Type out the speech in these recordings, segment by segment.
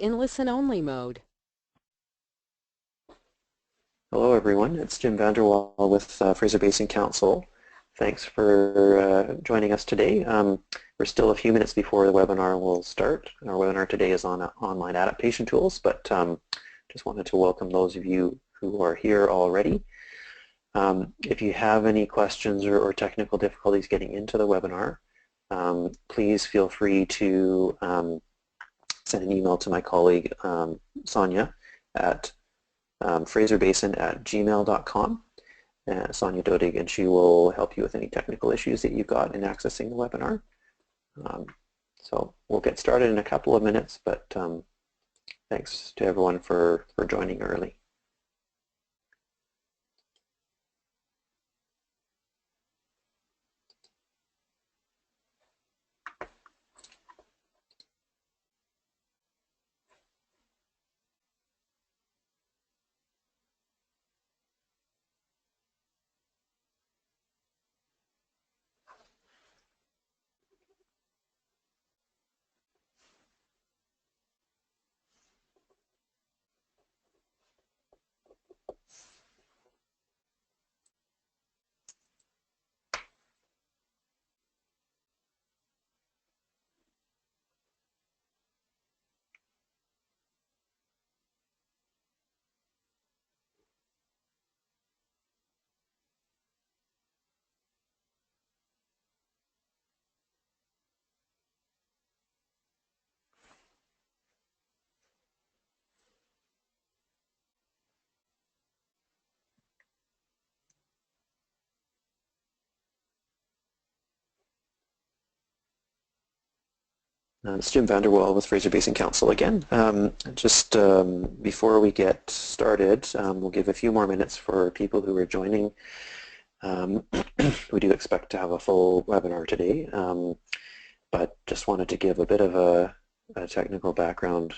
in listen-only mode. Hello everyone, it's Jim Vanderwall with Fraser Basin Council. Thanks for joining us today. We're still a few minutes before the webinar will start. Our webinar today is on online adaptation tools, but just wanted to welcome those of you who are here already. If you have any questions or technical difficulties getting into the webinar, please feel free to send an email to my colleague Sonia at fraserbasin@gmail.com, Sonia Dodig, and she will help you with any technical issues that you've got in accessing the webinar. So we'll get started in a couple of minutes, but thanks to everyone for joining early. It's Jim Vanderwall with Fraser Basin Council again. Before we get started, we'll give a few more minutes for people who are joining. We do expect to have a full webinar today, but just wanted to give a bit of a technical background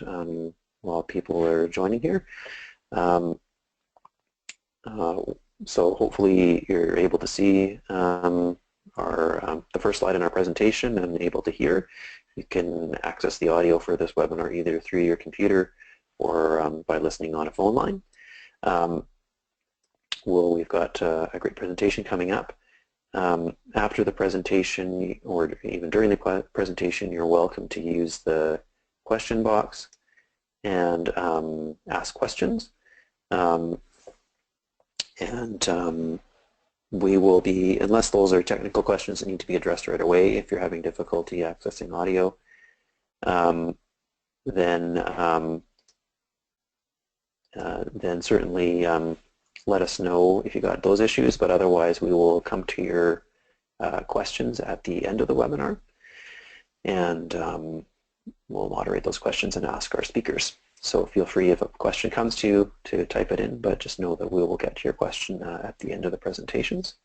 while people are joining here. So hopefully you're able to see the first slide in our presentation and able to hear. You can access the audio for this webinar either through your computer or by listening on a phone line. We've got a great presentation coming up. After the presentation, or even during the presentation, you're welcome to use the question box and ask questions. We will be, unless those are technical questions that need to be addressed right away, if you're having difficulty accessing audio, then certainly let us know if you got those issues, but otherwise we will come to your questions at the end of the webinar, and we'll moderate those questions and ask our speakers. So feel free, if a question comes to you, to type it in, but just know that we will get to your question at the end of the presentations.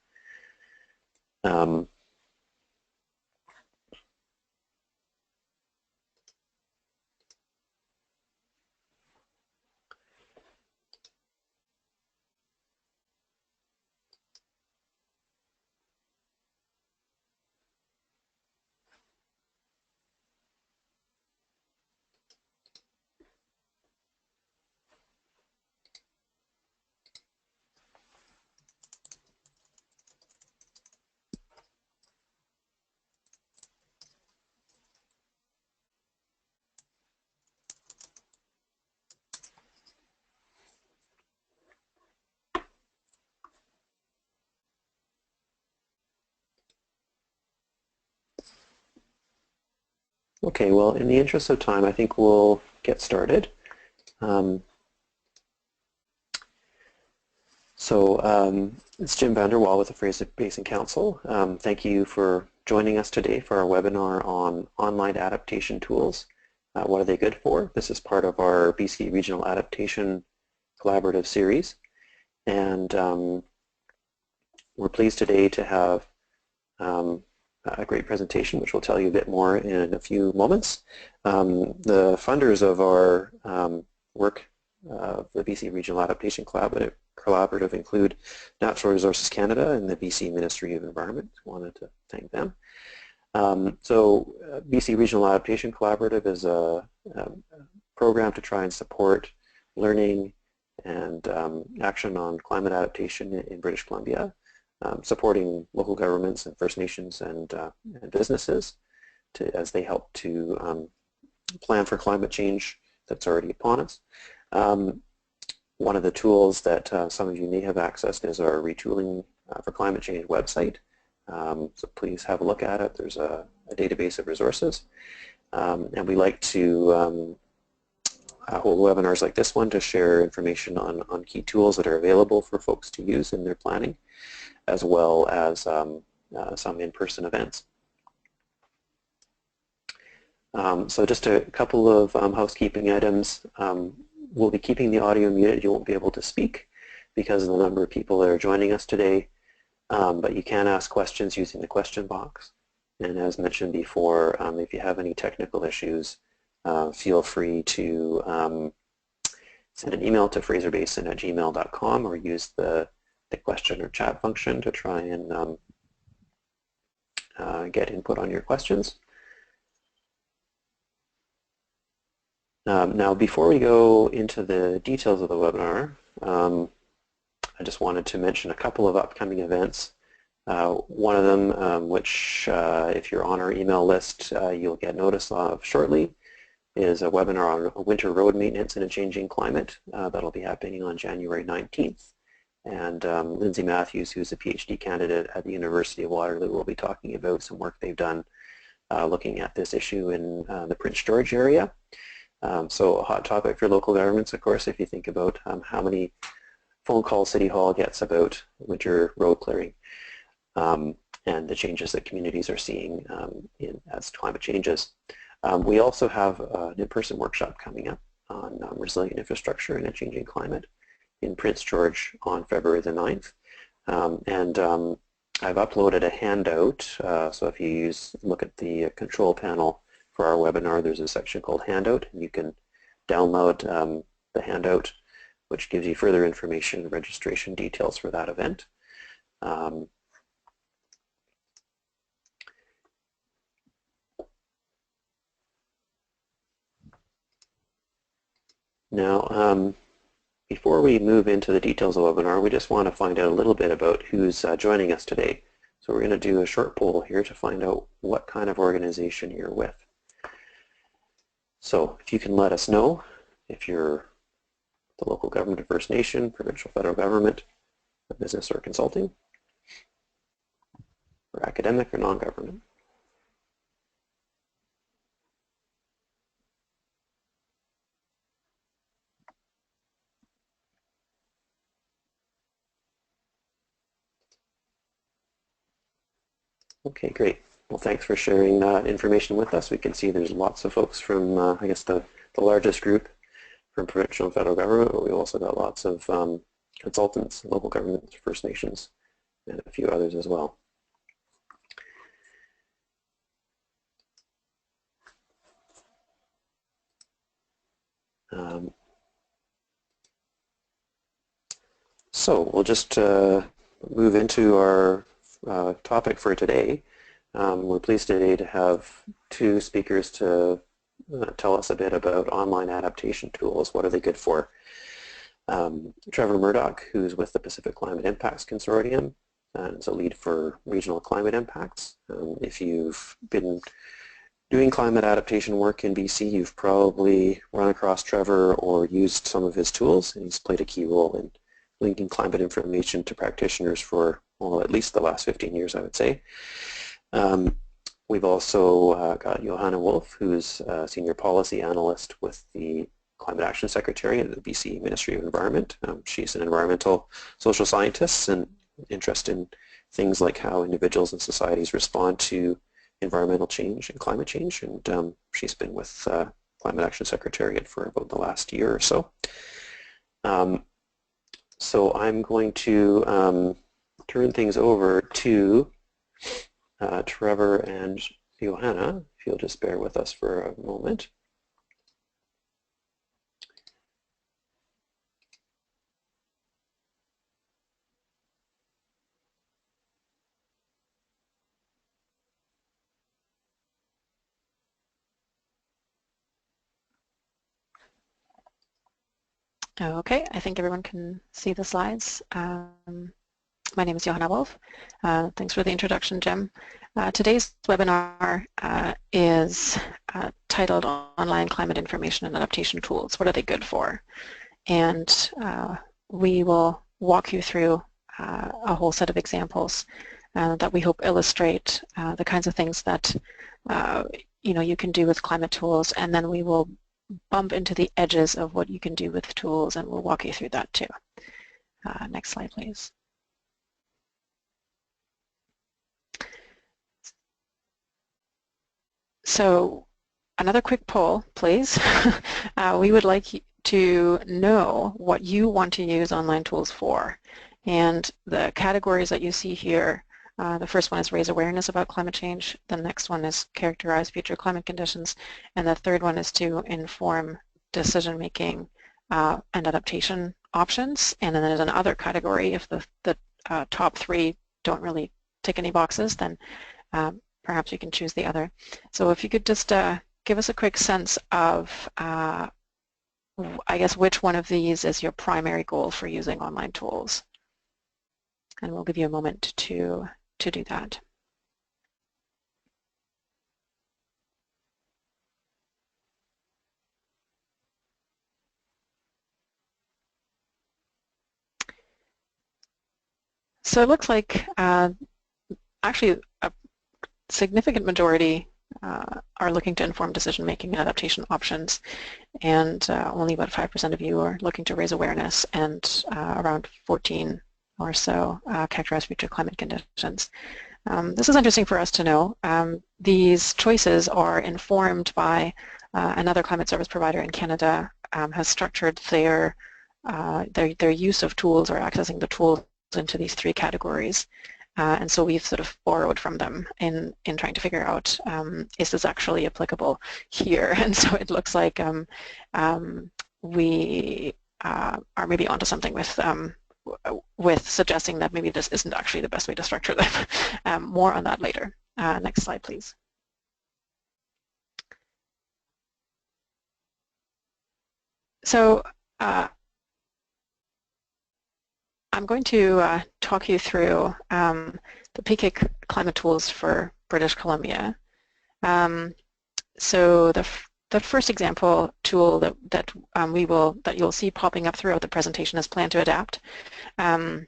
Okay, well, in the interest of time, I think we'll get started. It's Jim Vanderwall with the Fraser Basin Council. Thank you for joining us today for our webinar on online adaptation tools. What are they good for? This is part of our BC Regional Adaptation Collaborative series. And we're pleased today to have a great presentation, which we'll tell you a bit more in a few moments. The funders of our work, the BC Regional Adaptation Collaborative, include Natural Resources Canada and the BC Ministry of Environment. Wanted to thank them. BC Regional Adaptation Collaborative is a program to try and support learning and action on climate adaptation in British Columbia, supporting local governments and First Nations and businesses as they help to plan for climate change that's already upon us. One of the tools that some of you may have accessed is our Retooling for Climate Change website. So please have a look at it. There's a database of resources. And we like to hold webinars like this one to share information on key tools that are available for folks to use in their planning, as well as some in-person events. So just a couple of housekeeping items. We'll be keeping the audio muted. You won't be able to speak because of the number of people that are joining us today, but you can ask questions using the question box. And as mentioned before, if you have any technical issues, feel free to send an email to fraserbasin@gmail.com or use the question or chat function to try and get input on your questions. Now, before we go into the details of the webinar, I just wanted to mention a couple of upcoming events. One of them, which if you're on our email list, you'll get notice of shortly, is a webinar on winter road maintenance in a changing climate. That'll be happening on January 19th. And Lindsay Matthews, who's a PhD candidate at the University of Waterloo, will be talking about some work they've done looking at this issue in the Prince George area. So a hot topic for local governments, of course, if you think about how many phone calls City Hall gets about winter road clearing and the changes that communities are seeing as climate changes. We also have an in-person workshop coming up on resilient infrastructure in a changing climate in Prince George on February the 9th. I've uploaded a handout, so if you look at the control panel for our webinar, there's a section called Handout, and you can download the handout, which gives you further information and registration details for that event. Now, before we move into the details of the webinar, we just want to find out a little bit about who's joining us today. So we're going to do a short poll here to find out what kind of organization you're with. So if you can let us know if you're the local government of First Nation, provincial, federal government, a business or consulting, or academic or non-government. Okay, great. Well, thanks for sharing that information with us. We can see there's lots of folks from, I guess, the largest group from provincial and federal government, but we've also got lots of consultants, local governments, First Nations, and a few others as well. So we'll just move into our topic for today. We're pleased today to have two speakers to tell us a bit about online adaptation tools. What are they good for? Trevor Murdoch, who's with the Pacific Climate Impacts Consortium, and is a lead for regional climate impacts. If you've been doing climate adaptation work in BC, you've probably run across Trevor or used some of his tools, and he's played a key role in linking climate information to practitioners for, well, at least the last 15 years, I would say. We've also got Johanna Wolf, who's a senior policy analyst with the Climate Action Secretariat at the BC Ministry of Environment. She's an environmental social scientist and interested in things like how individuals and societies respond to environmental change and climate change, and she's been with Climate Action Secretariat for about the last year or so. So I'm going to turn things over to Trevor and Johanna, if you'll just bear with us for a moment. Okay, I think everyone can see the slides. My name is Johanna Wolf. Thanks for the introduction, Jim. Today's webinar is titled Online Climate Information and Adaptation Tools. What are they good for? And we will walk you through a whole set of examples that we hope illustrate the kinds of things that you can do with climate tools, and then we will bump into the edges of what you can do with tools, and we'll walk you through that too. Next slide, please. So another quick poll, please. We would like to know what you want to use online tools for. And the categories that you see here, the first one is raise awareness about climate change, the next one is characterize future climate conditions, and the third one is to inform decision-making and adaptation options. And then there's another category. If the top three don't really tick any boxes, then perhaps you can choose the other. So if you could just give us a quick sense of, I guess, which one of these is your primary goal for using online tools. And we'll give you a moment to do that. So it looks like actually a significant majority are looking to inform decision-making and adaptation options, and only about 5% of you are looking to raise awareness, and around 14 or so characterize future climate conditions. This is interesting for us to know. These choices are informed by another climate service provider in Canada has structured their use of tools or accessing the tools into these three categories. And so we've sort of borrowed from them in trying to figure out, is this actually applicable here? And so it looks like we are maybe onto something with suggesting that maybe this isn't actually the best way to structure them. More on that later. Next slide, please. So I'm going to talk you through the PCIC climate tools for British Columbia. So the first example tool that you'll see popping up throughout the presentation is Plan to Adapt. Plan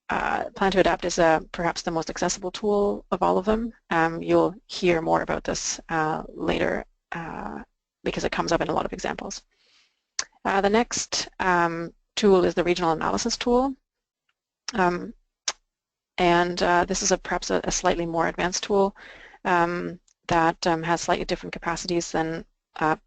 to Adapt is perhaps the most accessible tool of all of them. You'll hear more about this later because it comes up in a lot of examples. The next tool is the Regional Analysis tool. And this is perhaps a slightly more advanced tool that has slightly different capacities than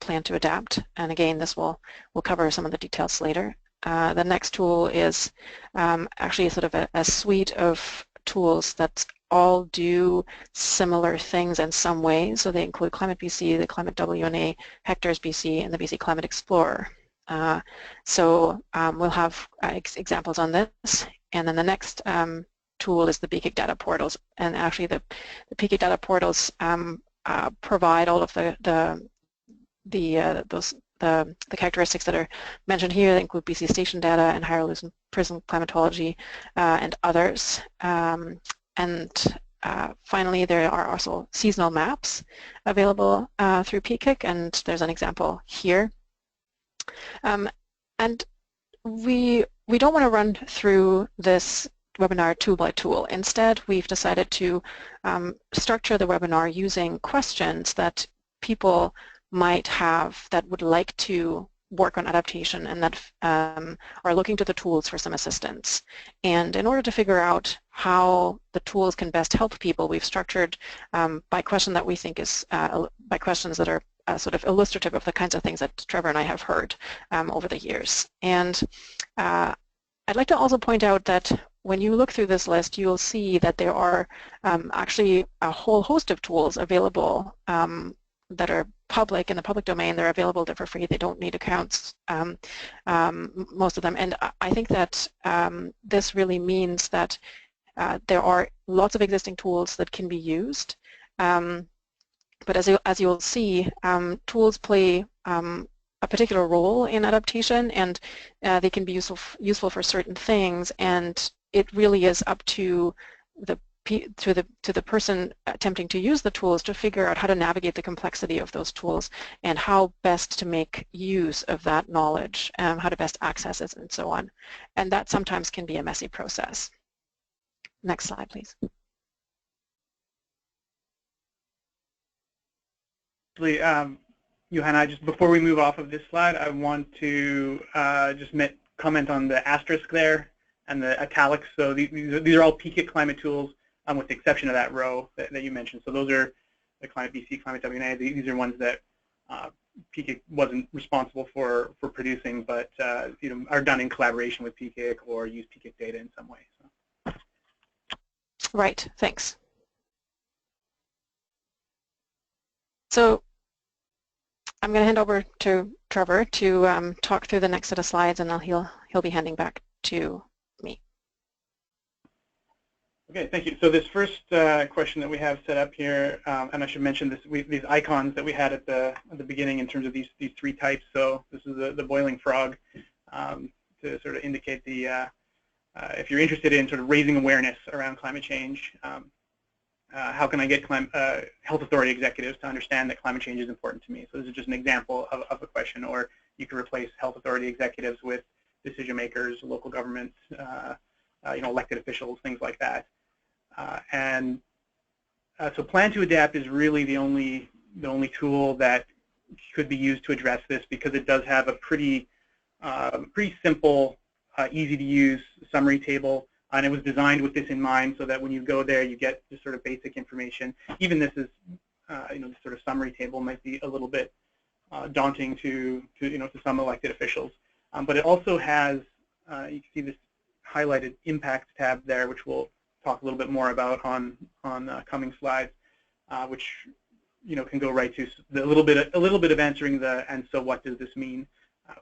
Plan to Adapt. And again, this we'll cover some of the details later. The next tool is actually sort of a suite of tools that all do similar things in some way. So they include Climate BC, the ClimateWNA, Hectares BC, and the BC Climate Explorer. So we'll have examples on this. And then the next tool is the PCIC data portals. And actually the PCIC data portals provide all of the characteristics that are mentioned here. They include BC station data and higher resolution prism climatology and others. And finally, there are also seasonal maps available through PCIC, and there's an example here. And we don't want to run through this webinar tool by tool. Instead, we've decided to structure the webinar using questions that people might have that would like to work on adaptation and that are looking to the tools for some assistance. And in order to figure out how the tools can best help people, we've structured by question that we think is, by questions that are sort of illustrative of the kinds of things that Trevor and I have heard over the years. And I'd like to also point out that when you look through this list, you'll see that there are actually a whole host of tools available that are public in the public domain. They're available, they're for free, they don't need accounts, most of them. And I think that this really means that there are lots of existing tools that can be used. But as you'll see, tools play a particular role in adaptation, and they can be useful for certain things, and it really is up to the person attempting to use the tools to figure out how to navigate the complexity of those tools and how best to make use of that knowledge, how to best access it, and so on. And that sometimes can be a messy process. Next slide, please. Johanna, just before we move off of this slide, I want to just comment on the asterisk there and the italics. So these are all PKIC climate tools, with the exception of that row that you mentioned. So those are the Climate BC, ClimateWNA. These are ones that PKIC wasn't responsible for producing, but are done in collaboration with PKIC or use PKIC data in some way. So. Right. Thanks. So I'm going to hand over to Trevor to talk through the next set of slides, and he'll be handing back to me. Okay, thank you. So this first question that we have set up here, and I should mention this: these icons that we had at the beginning in terms of these three types. So this is the boiling frog to sort of indicate the if you're interested in sort of raising awareness around climate change. How can I get health authority executives to understand that climate change is important to me? So this is just an example of a question. Or you could replace health authority executives with decision makers, local governments, elected officials, things like that. So Plan to Adapt is really the only tool that could be used to address this, because it does have a pretty simple, easy to use summary table. And it was designed with this in mind, so that when you go there, you get just sort of basic information. Even this is, the sort of summary table might be a little bit daunting to some elected officials. But it also has, you can see this highlighted impact tab there, which we'll talk a little bit more about on coming slides, which can go right to a little bit of answering the "and so what does this mean,"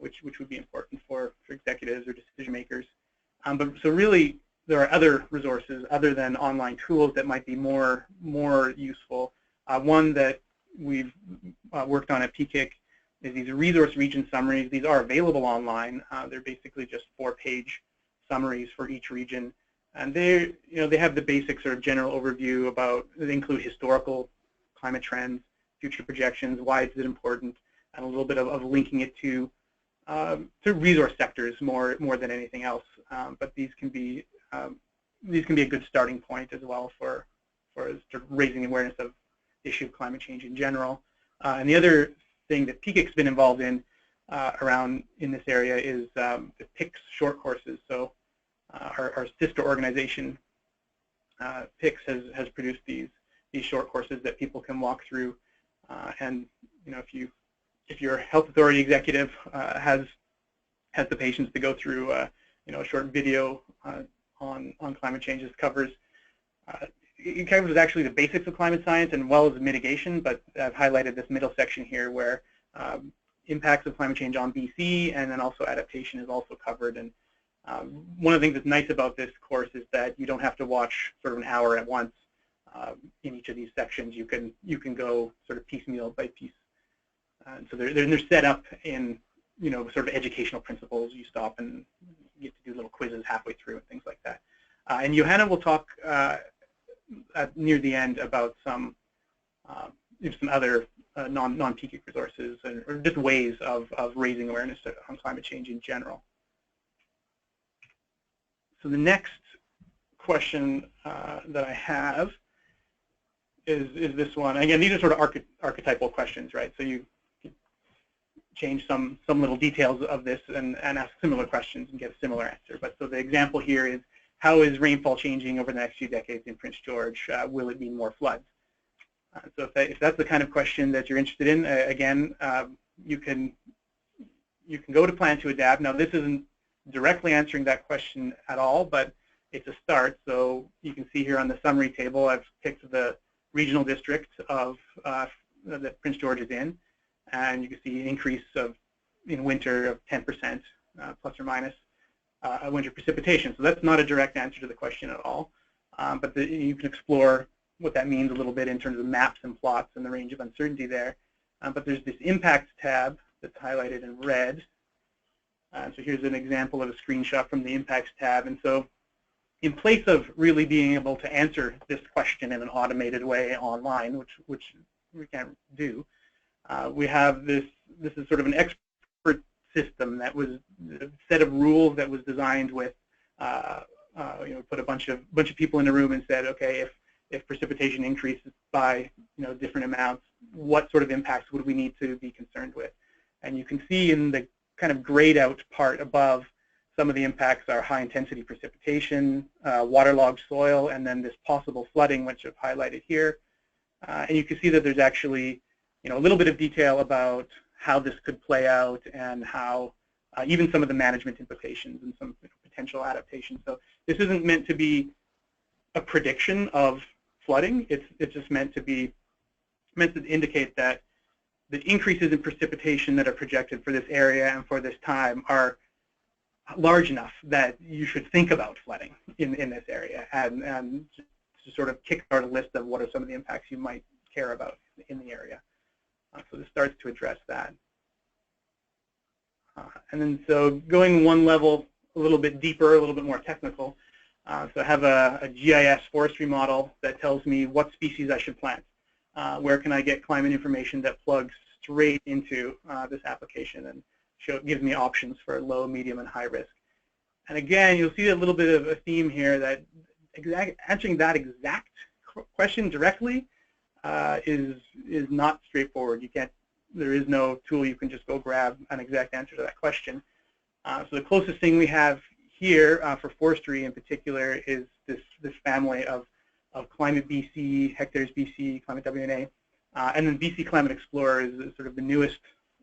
which would be important for executives or decision makers. But so really, there are other resources other than online tools that might be more useful. One that we've worked on at PKIC is these resource region summaries. These are available online. They're basically just 4-page summaries for each region, and they have the basic sort of general overview about. They include historical climate trends, future projections, why is it important, and a little bit of linking it to resource sectors more than anything else. But these can be a good starting point as well for sort of raising awareness of the issue of climate change in general. And the other thing that PKIC's been involved in around in this area is the PICS short courses. So our sister organization, PICS, has produced these short courses that people can walk through. And if your health authority executive has the patience to go through a short video on climate change, it covers actually the basics of climate science and well as mitigation, but I've highlighted this middle section here where impacts of climate change on BC and then also adaptation is also covered. And one of the things that's nice about this course is that you don't have to watch sort of an hour at once in each of these sections. You can go sort of piecemeal by piece. And so they're set up in sort of educational principles. You stop and you get to do little quizzes halfway through and things like that. And Johanna will talk near the end about some other non-PKIC resources or just ways of raising awareness on climate change in general. So the next question that I have is this one. Again, these are sort of archetypal questions, right? So you change some little details of this and ask similar questions and get a similar answer. But so the example here is, how is rainfall changing over the next few decades in Prince George? Will it mean more floods? So if that's the kind of question that you're interested in, again, you can go to Plan to Adapt. Now this isn't directly answering that question at all, but it's a start. So you can see here on the summary table, I've picked the regional district of that Prince George is in, and you can see an increase in winter of 10% plus or minus winter precipitation. So that's not a direct answer to the question at all, but you can explore what that means a little bit in terms of maps and plots and the range of uncertainty there. But there's this impact tab that's highlighted in red. So here's an example of a screenshot from the impacts tab. And so in place of really being able to answer this question in an automated way online, which we can't do, we have this is sort of an expert system that was a set of rules that was designed with, put a bunch of people in a room and said, okay, if precipitation increases by different amounts, what sort of impacts would we need to be concerned with? And you can see in the kind of grayed out part above, some of the impacts are high intensity precipitation, waterlogged soil, and then this possible flooding, which I've highlighted here. And you can see that there's actually a little bit of detail about how this could play out and how even some of the management implications and some potential adaptations. So this isn't meant to be a prediction of flooding. It's just meant to indicate that the increases in precipitation that are projected for this area and for this time are large enough that you should think about flooding in this area, and to sort of kickstart a list of what are some of the impacts you might care about in the area. So this starts to address that. And then so going one level a little bit deeper, a little bit more technical. So I have a GIS forestry model that tells me what species I should plant. Where can I get climate information that plugs straight into this application and gives me options for low, medium, and high risk. And again, you'll see a little bit of a theme here that answering that exact question directly is not straightforward. There is no tool you can just go grab an exact answer to that question. So the closest thing we have here for forestry in particular is this family of Climate BC, Hectares BC, ClimateWNA, and then BC Climate Explorer is sort of the newest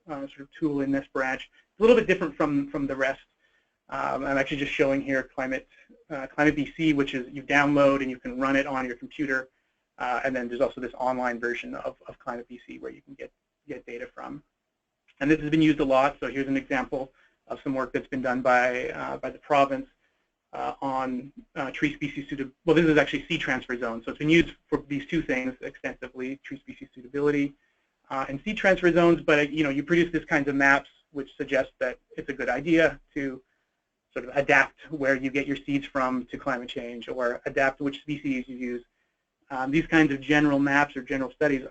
sort of tool in this branch. It's a little bit different from the rest. I'm actually just showing here Climate BC, which is you download and you can run it on your computer, and then there's also this online version of Climate BC where you can get data from. And this has been used a lot. So here's an example of some work that's been done by the province on tree species suitability. Well, this is actually seed transfer zones. So it's been used for these two things extensively: tree species suitability and seed transfer zones. But you produce these kinds of maps, which suggest that it's a good idea to sort of adapt where you get your seeds from to climate change, or adapt which species you use. These kinds of general maps or general studies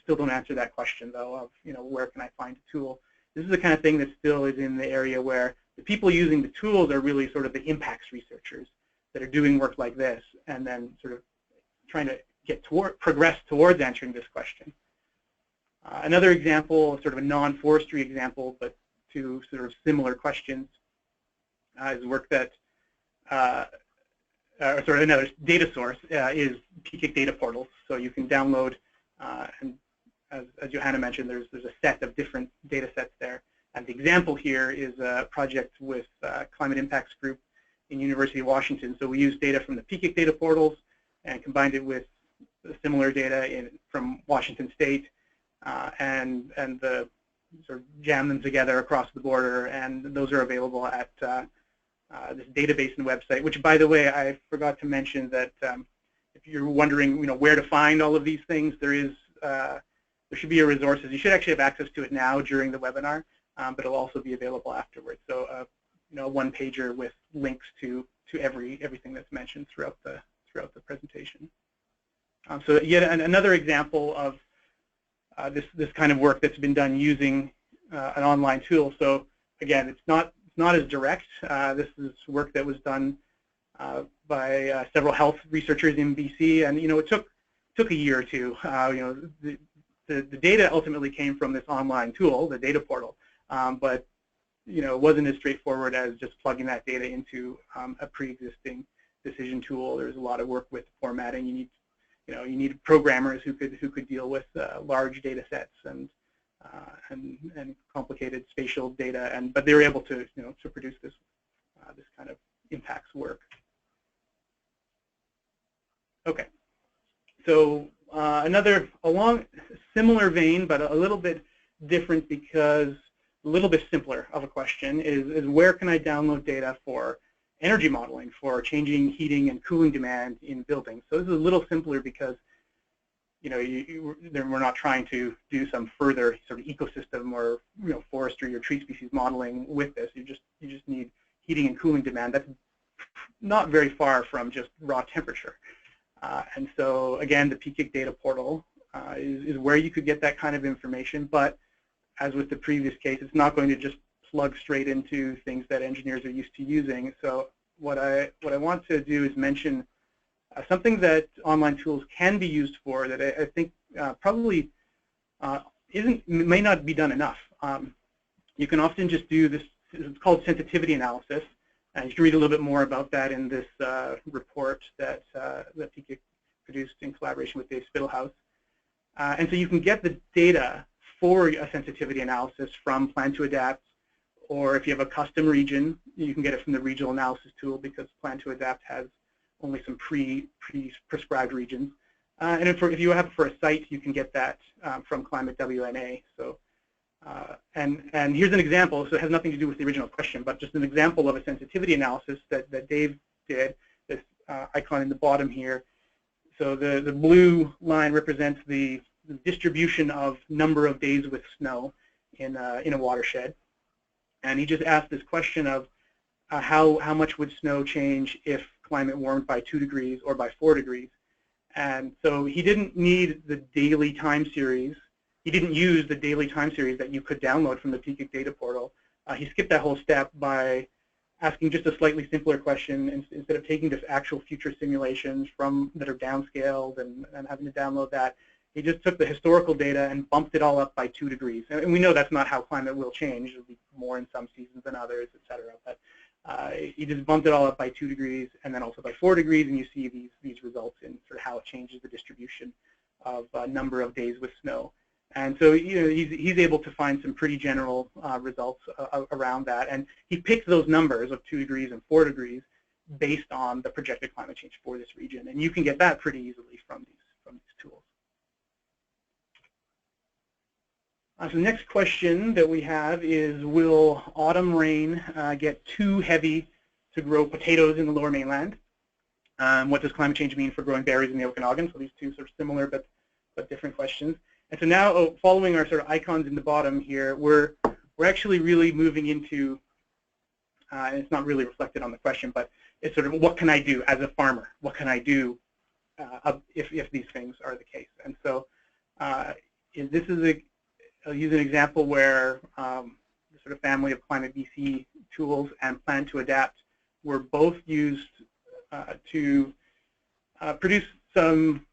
still don't answer that question, though, of where can I find a tool. This is the kind of thing that still is in the area where the people using the tools are really sort of the impacts researchers that are doing work like this, and then sort of trying to progress towards answering this question. Another example, sort of a non-forestry example, but to sort of similar questions, is work that, or sort of another data source is PKIC data portals. So you can download, and as Johanna mentioned, there's a set of different data sets there. And the example here is a project with Climate Impacts Group in University of Washington. So we used data from the PKIC data portals and combined it with similar data from Washington State, and sort of jam them together across the border. And those are available at this database and website, which, by the way, I forgot to mention that if you're wondering, where to find all of these things, there should be a resources. You should actually have access to it now during the webinar, but it'll also be available afterwards. So, a one-pager with links to everything that's mentioned throughout the presentation. So yet another example of this kind of work that's been done using an online tool. So again, it's not as direct. This is work that was done by several health researchers in BC, and it took a year or two. The data ultimately came from this online tool, the data portal, but it wasn't as straightforward as just plugging that data into a pre-existing decision tool. There's a lot of work with formatting. You need programmers who could deal with large data sets and complicated spatial data, but they were able to to produce this kind of impacts work. Okay, so along similar vein, but a little bit different because a little bit simpler of a question is where can I download data for energy modeling for changing heating and cooling demand in buildings. So this is a little simpler because we're not trying to do some further sort of ecosystem or forestry or tree species modeling with this. You just need heating and cooling demand. That's not very far from just raw temperature. And so again, the PKIC data portal is where you could get that kind of information. But as with the previous case, it's not going to just plug straight into things that engineers are used to using. So what I want to do is mention something that online tools can be used for that I think probably may not be done enough. You can often just do this. It's called sensitivity analysis, and you can read a little bit more about that in this report that PKIC produced in collaboration with Dave Spittlehouse. And so you can get the data for a sensitivity analysis from Plan to Adapt, or if you have a custom region, you can get it from the regional analysis tool because Plan to Adapt has only some prescribed regions. And if you have it for a site, you can get that from ClimateWNA. So, and here's an example. So it has nothing to do with the original question, but just an example of a sensitivity analysis that Dave did. This icon in the bottom here. So the blue line represents the distribution of number of days with snow in a watershed. And he just asked this question of how much would snow change if climate warmed by 2 degrees or by 4 degrees. And so he didn't need the daily time series. He didn't use the daily time series that you could download from the PKIC data portal. He skipped that whole step by asking just a slightly simpler question. Instead of taking the actual future simulations that are downscaled and having to download that, he just took the historical data and bumped it all up by 2 degrees. And we know that's not how climate will change. It'll be more in some seasons than others, et cetera. But he just bumped it all up by 2 degrees and then also by 4 degrees, and you see these results in sort of how it changes the distribution of number of days with snow. And so he's able to find some pretty general results around that. And he picked those numbers of 2 degrees and 4 degrees based on the projected climate change for this region. And you can get that pretty easily from these tools. So the next question that we have is, will autumn rain get too heavy to grow potatoes in the lower mainland? What does climate change mean for growing berries in the Okanagan? So these two sort of similar but different questions. And so now, following our sort of icons in the bottom here, we're actually really moving into, and it's not really reflected on the question, but it's sort of, what can I do as a farmer? What can I do if these things are the case? And so this is I'll use an example where the sort of family of Climate BC tools and Plan to Adapt were both used to produce some.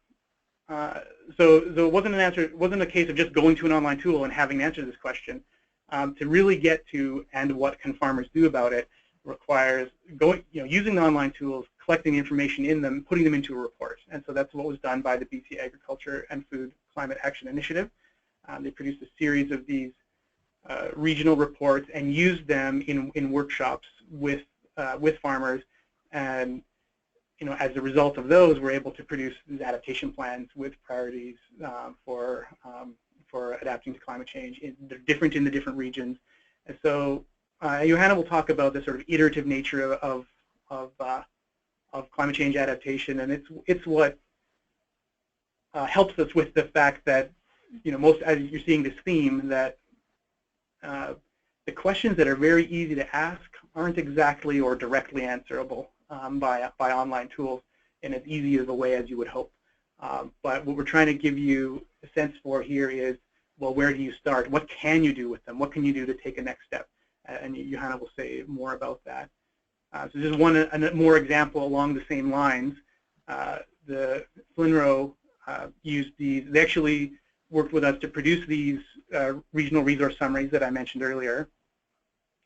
So it wasn't a case of just going to an online tool and having to answer this question. To really get to and what can farmers do about it requires using the online tools, collecting information in them, putting them into a report. And so that's what was done by the BC Agriculture and Food Climate Action Initiative. They produced a series of these regional reports and used them in workshops with farmers. And as a result of those, we're able to produce these adaptation plans with priorities for adapting to climate change. They're different in the different regions. And so Johanna will talk about the sort of iterative nature of climate change adaptation, and it's what helps us with the fact that as you're seeing this theme, that the questions that are very easy to ask aren't exactly or directly answerable by online tools in as easy of a way as you would hope. But what we're trying to give you a sense for here is, well, where do you start? What can you do with them? What can you do to take a next step? And Johanna will say more about that. So just one more example along the same lines. The FLNRO used these. They actually worked with us to produce these regional resource summaries that I mentioned earlier.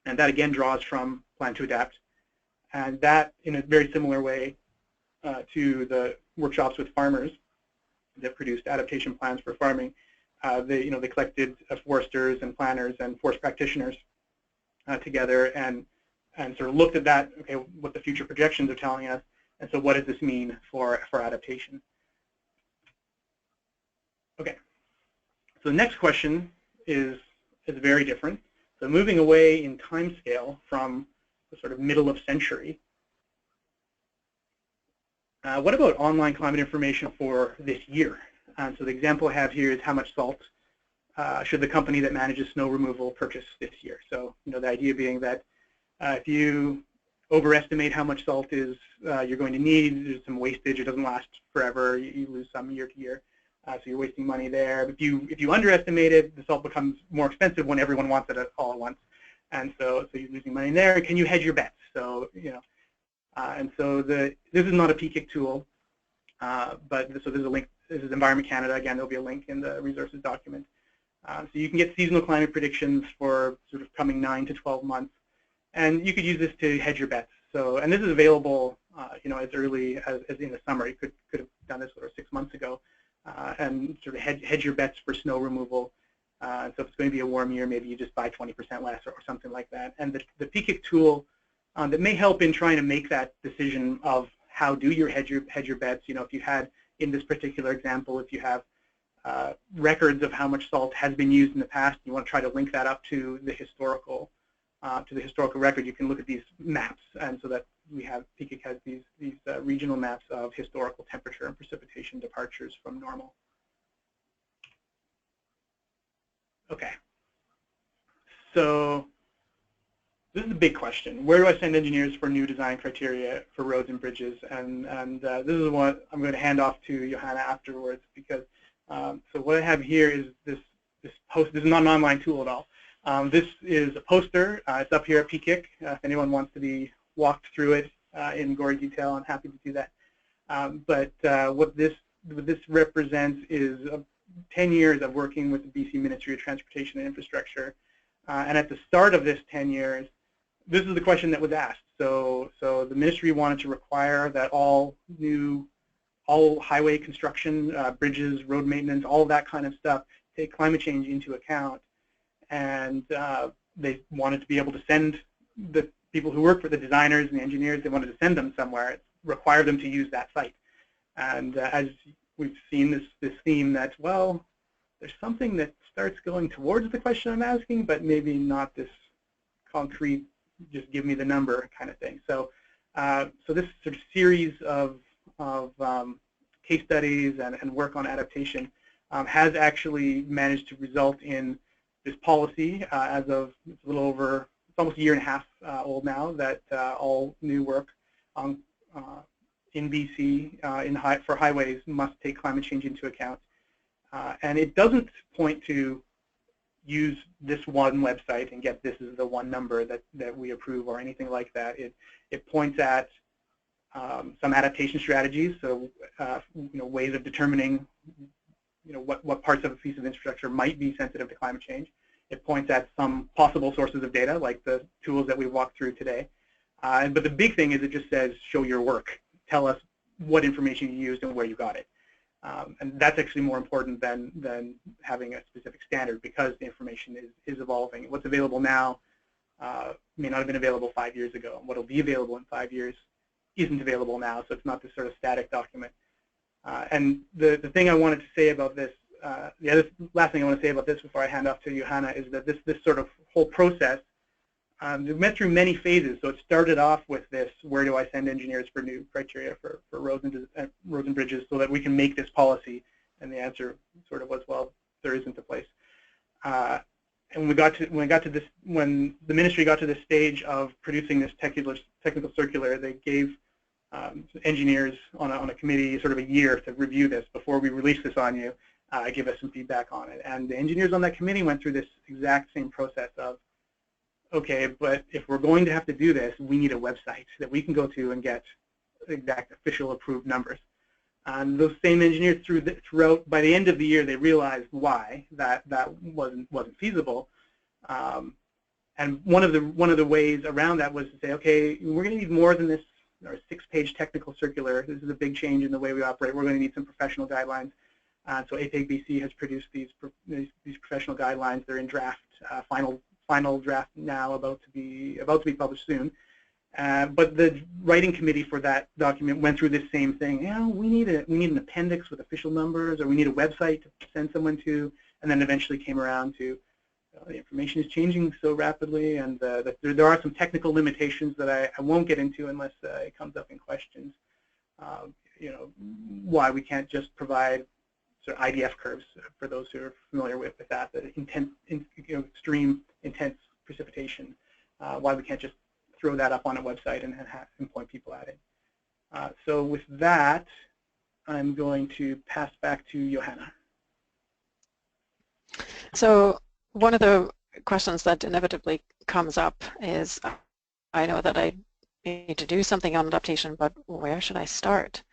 And that again draws from Plan to Adapt. And that, in a very similar way to the workshops with farmers that produced adaptation plans for farming, they collected foresters and planners and forest practitioners together and sort of looked at that. Okay, what the future projections are telling us, and so what does this mean for adaptation? Okay, so the next question is very different. So moving away in time scale from the sort of middle of century, what about online climate information for this year? And so the example I have here is how much salt should the company that manages snow removal purchase this year. So the idea being that if you overestimate how much salt is you're going to need, there's some wastage. It doesn't last forever. You lose some year to year. So you're wasting money there. If you underestimate it, the salt becomes more expensive when everyone wants it all at once, and so you're losing money there. Can you hedge your bets? So and so this is not a PKIC tool, but so there's a link. This is Environment Canada. Again, there'll be a link in the resources document. So you can get seasonal climate predictions for sort of coming 9 to 12 months, and you could use this to hedge your bets. So, and this is available, as early as in the summer. You could have done this sort of 6 months ago. And sort of hedge your bets for snow removal. So if it's going to be a warm year, maybe you just buy 20% less or something like that. And the PKIC tool that may help in trying to make that decision of how do you hedge your bets. If you had, in this particular example, if you have records of how much salt has been used in the past, you want to try to link that up to the historical record. You can look at these maps, and so that we have PKIC has these regional maps of historical temperature and precipitation departures from normal. Okay, so this is the big question. Where do I send engineers for new design criteria for roads and bridges? And this is what I'm going to hand off to Johanna afterwards, because so what I have here is this post. This is not an online tool at all. This is a poster. It's up here at PKIC. If anyone wants to be walked through it in gory detail, I'm happy to do that. But what this represents is 10 years of working with the BC Ministry of Transportation and Infrastructure. And at the start of this 10 years, this is the question that was asked. So the ministry wanted to require that all highway construction, bridges, road maintenance, all of that kind of stuff, take climate change into account. And they wanted to be able to send the people who work for the designers and the engineers, they wanted to send them somewhere, require them to use that site. And as we've seen this theme that, well, there's something that starts going towards the question I'm asking, but maybe not this concrete, just give me the number kind of thing. So so this sort of series of case studies and work on adaptation has actually managed to result in this policy as of it's a little over, it's almost a year and a half old now, that all new work on, in BC for highways must take climate change into account. And it doesn't point to use this one website and get this is the one number that we approve or anything like that. It points at some adaptation strategies, so ways of determining what parts of a piece of infrastructure might be sensitive to climate change. It points at some possible sources of data, like the tools that we walked through today. But the big thing is it just says, show your work. Tell us what information you used and where you got it. And that's actually more important than having a specific standard, because the information is evolving. What's available now may not have been available 5 years ago. And what will be available in 5 years isn't available now, so it's not this sort of static document. And the thing I wanted to say about this, the last thing I want to say about this before I hand off to Johanna is that this sort of whole process, we went through many phases. So it started off with this, where do I send engineers for new criteria for roads and bridges so that we can make this policy? And the answer sort of was, well, there isn't a place. And when the ministry got to this stage of producing this technical circular, they gave engineers on a committee sort of a year to review this before we release this on you, give us some feedback on it. And the engineers on that committee went through this exact same process of, okay, but if we're going to have to do this, we need a website that we can go to and get exact official approved numbers. And those same engineers throughout, by the end of the year, they realized why that wasn't feasible. And one of the ways around that was to say, okay, we're going to need more than this 6-page technical circular. This is a big change in the way we operate. We're going to need some professional guidelines. So APEG BC has produced these professional guidelines. They're in draft, final draft now, about to be published soon. But the writing committee for that document went through this same thing. We need an appendix with official numbers, or we need a website to send someone to, and then eventually came around to the information is changing so rapidly, and there are some technical limitations that I won't get into unless it comes up in questions. Why we can't just provide sort of IDF curves for those who are familiar with that, the extreme intense precipitation. Why we can't just throw that up on a website and point people at it. So with that, I'm going to pass back to Johanna. So one of the questions that inevitably comes up is, I know that I need to do something on adaptation, but where should I start?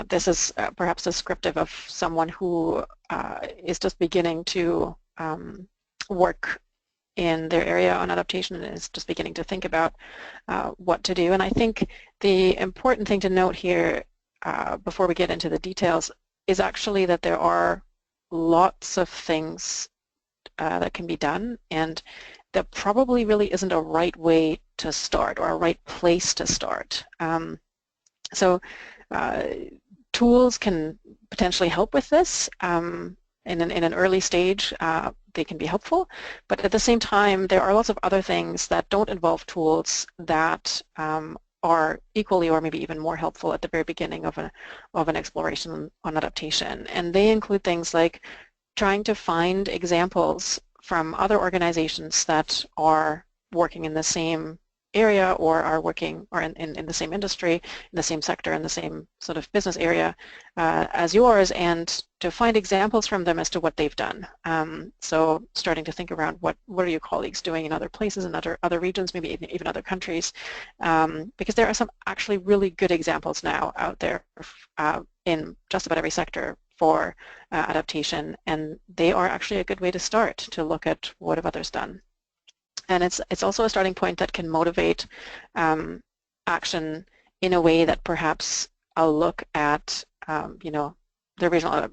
This is perhaps descriptive of someone who is just beginning to work in their area on adaptation and is just beginning to think about what to do. And I think the important thing to note here before we get into the details is actually that there are lots of things that can be done, and there probably really isn't a right way to start or a right place to start. Tools can potentially help with this. In an early stage, they can be helpful, but at the same time, there are lots of other things that don't involve tools that are equally or maybe even more helpful at the very beginning of an exploration on adaptation. And they include things like trying to find examples from other organizations that are working in the same area or are working or in the same industry, in the same sector, in the same sort of business area as yours, and to find examples from them as to what they've done. So starting to think around what are your colleagues doing in other places, in other regions, maybe even other countries, because there are some actually really good examples now out there in just about every sector for adaptation, and they are actually a good way to start to look at what have others done. And it's also a starting point that can motivate action in a way that perhaps a look at the regional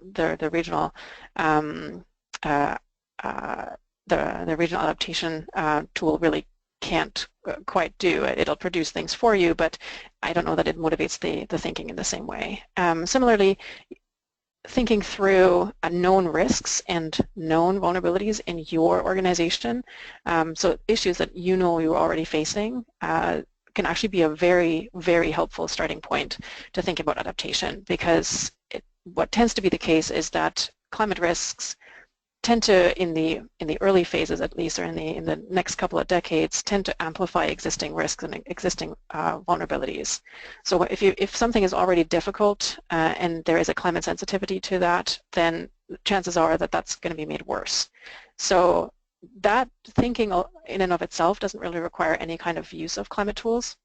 adaptation tool really can't quite do. It'll produce things for you, but I don't know that it motivates the thinking in the same way. Similarly, thinking through known risks and known vulnerabilities in your organization, so issues that you know you're already facing, can actually be a very, very helpful starting point to think about adaptation, because what tends to be the case is that climate risks tend to, in the early phases at least, or in the next couple of decades, tend to amplify existing risks and existing vulnerabilities. So if something is already difficult and there is a climate sensitivity to that, then chances are that that's going to be made worse. So that thinking in and of itself doesn't really require any kind of use of climate tools.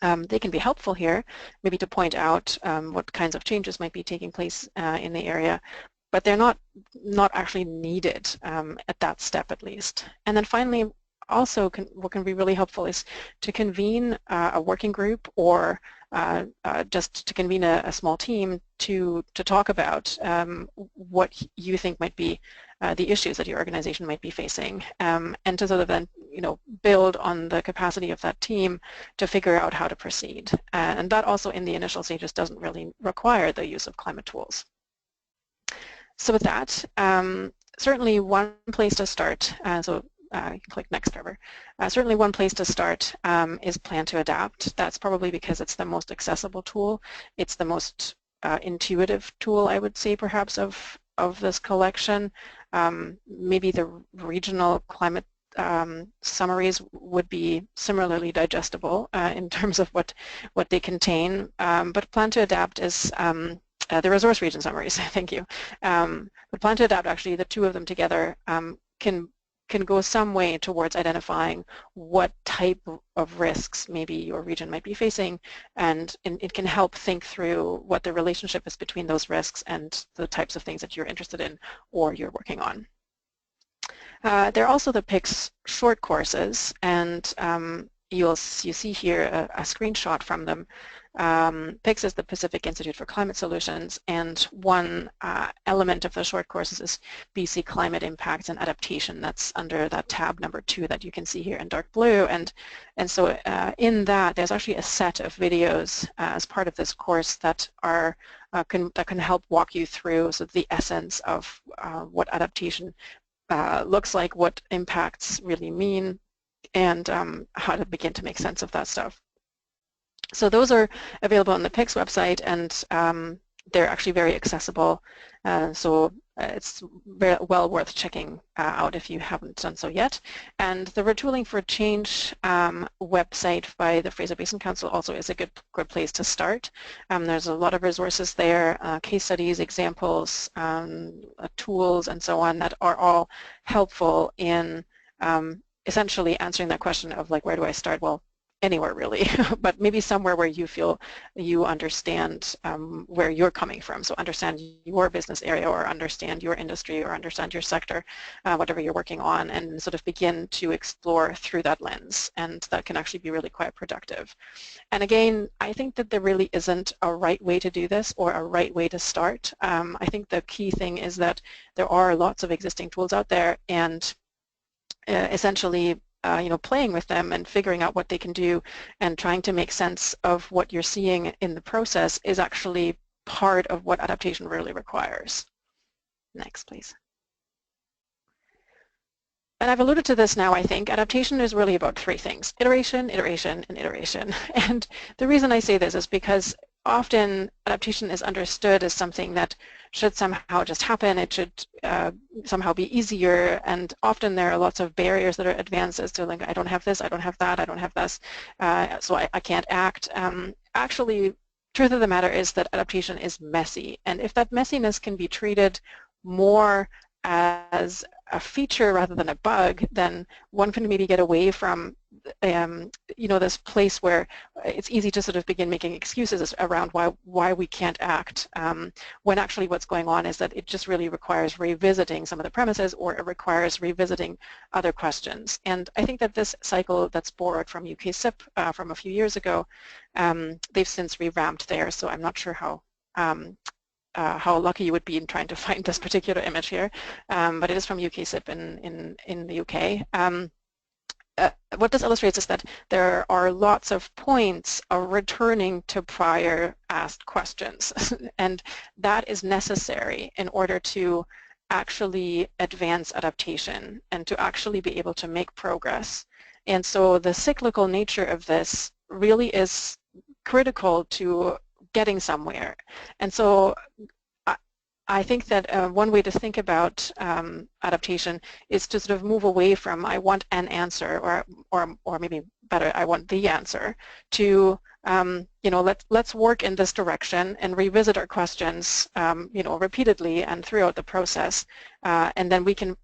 They can be helpful here, maybe to point out what kinds of changes might be taking place in the area, but they're not actually needed at that step at least. And then finally, also what can be really helpful is to convene a working group or just to convene a small team to talk about what you think might be the issues that your organization might be facing, and to sort of then build on the capacity of that team to figure out how to proceed. And that also in the initial stages doesn't really require the use of climate tools. So with that, certainly one place to start, you can click next, Trevor. Certainly one place to start is Plan to Adapt. That's probably because it's the most accessible tool. It's the most intuitive tool, I would say, perhaps, of this collection. Maybe the regional climate summaries would be similarly digestible in terms of what they contain. But Plan to Adapt is the resource region summaries, thank you. But Plan to Adapt, actually, the two of them together can go some way towards identifying what type of risks maybe your region might be facing, and it can help think through what the relationship is between those risks and the types of things that you're interested in or you're working on. There are also the PICS short courses, and you see here a screenshot from them. PICS is the Pacific Institute for Climate Solutions, and one element of the short courses is BC Climate Impacts and Adaptation. That's under that tab number 2 that you can see here in dark blue, and so in that there's actually a set of videos as part of this course that are that can help walk you through sort of the essence of what adaptation looks like, what impacts really mean, and how to begin to make sense of that stuff. So those are available on the PICS website, and they're actually very accessible, so it's very well worth checking out if you haven't done so yet. And the Retooling for Change website by the Fraser Basin Council also is a good place to start. There's a lot of resources there, case studies, examples, tools, and so on that are all helpful in essentially answering that question of like, where do I start? Well, anywhere really, but maybe somewhere where you feel you understand where you're coming from. So understand your business area, or understand your industry, or understand your sector, whatever you're working on, and sort of begin to explore through that lens. And that can actually be really quite productive. And again, I think that there really isn't a right way to do this or a right way to start. I think the key thing is that there are lots of existing tools out there, and essentially playing with them and figuring out what they can do and trying to make sense of what you're seeing in the process is actually part of what adaptation really requires. Next, please. And I've alluded to this now, I think. Adaptation is really about three things: iteration, iteration, and iteration. And the reason I say this is because often adaptation is understood as something that should somehow just happen. It should somehow be easier, and often there are lots of barriers that are advanced as to like, I don't have this, I don't have that, I don't have this, so I can't act. Actually, truth of the matter is that adaptation is messy, and if that messiness can be treated more as a feature rather than a bug, then one can maybe get away from this place where it's easy to sort of begin making excuses around why we can't act, when actually what's going on is that it just really requires revisiting some of the premises, or it requires revisiting other questions. And I think that this cycle that's borrowed from UK SIP from a few years ago, they've since revamped there, so I'm not sure how lucky you would be in trying to find this particular image here, but it is from UK SIP in the UK. What this illustrates is that there are lots of points of returning to prior asked questions, and that is necessary in order to actually advance adaptation and to actually be able to make progress. And so the cyclical nature of this really is critical to getting somewhere. And so I think that one way to think about adaptation is to sort of move away from I want an answer, or maybe better, I want the answer, to let's work in this direction and revisit our questions repeatedly and throughout the process, and then we can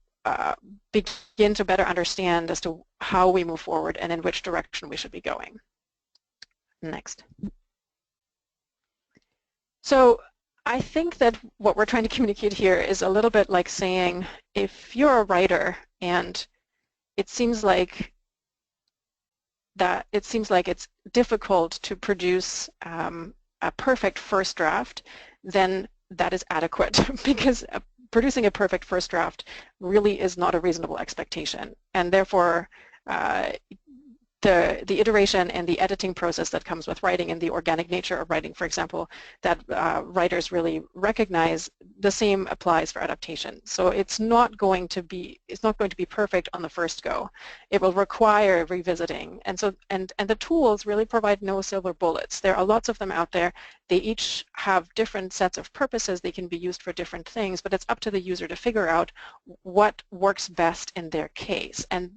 begin to better understand as to how we move forward and in which direction we should be going. Next. So I think that what we're trying to communicate here is a little bit like saying, if you're a writer and it seems like it's difficult to produce a perfect first draft, then that is adequate, because producing a perfect first draft really is not a reasonable expectation, and therefore the iteration and the editing process that comes with writing, and the organic nature of writing, for example, that writers really recognize, the same applies for adaptation. So it's not going to be perfect on the first go. It will require revisiting, and the tools really provide no silver bullets. There are lots of them out there. They each have different sets of purposes. They can be used for different things, but it's up to the user to figure out what works best in their case. And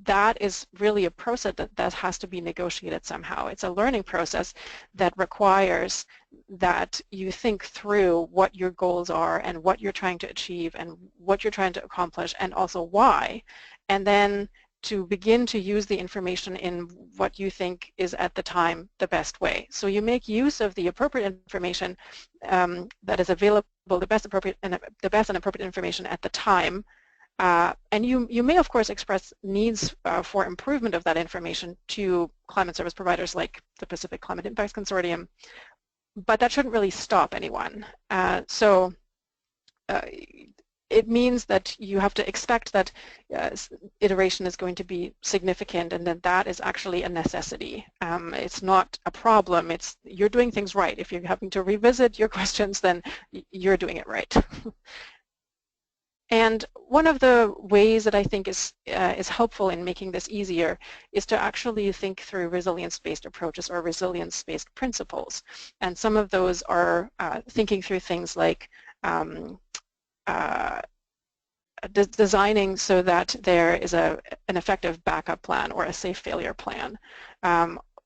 that is really a process that has to be negotiated somehow. It's a learning process that requires that you think through what your goals are and what you're trying to achieve and what you're trying to accomplish, and also why, and then to begin to use the information in what you think is at the time the best way. So you make use of the appropriate information that is available, the best and appropriate information at the time. And you may, of course, express needs for improvement of that information to climate service providers like the Pacific Climate Impacts Consortium, but that shouldn't really stop anyone. It means that you have to expect that iteration is going to be significant, and that is actually a necessity. It's not a problem. You're doing things right. If you're having to revisit your questions, then you're doing it right. And one of the ways that I think is helpful in making this easier is to actually think through resilience-based approaches or resilience-based principles. And some of those are thinking through things like designing so that there is an effective backup plan or a safe failure plan.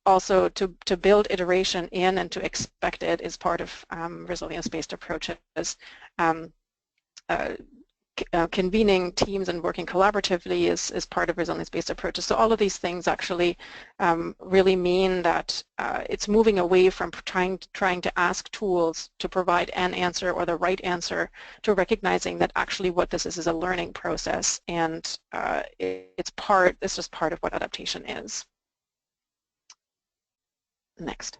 Also, to build iteration in and to expect it is part of resilience-based approaches. Convening teams and working collaboratively is part of resilience-based approaches. So all of these things actually really mean that it's moving away from trying to ask tools to provide an answer or the right answer to recognizing that actually what this is a learning process, and it's just part of what adaptation is. Next.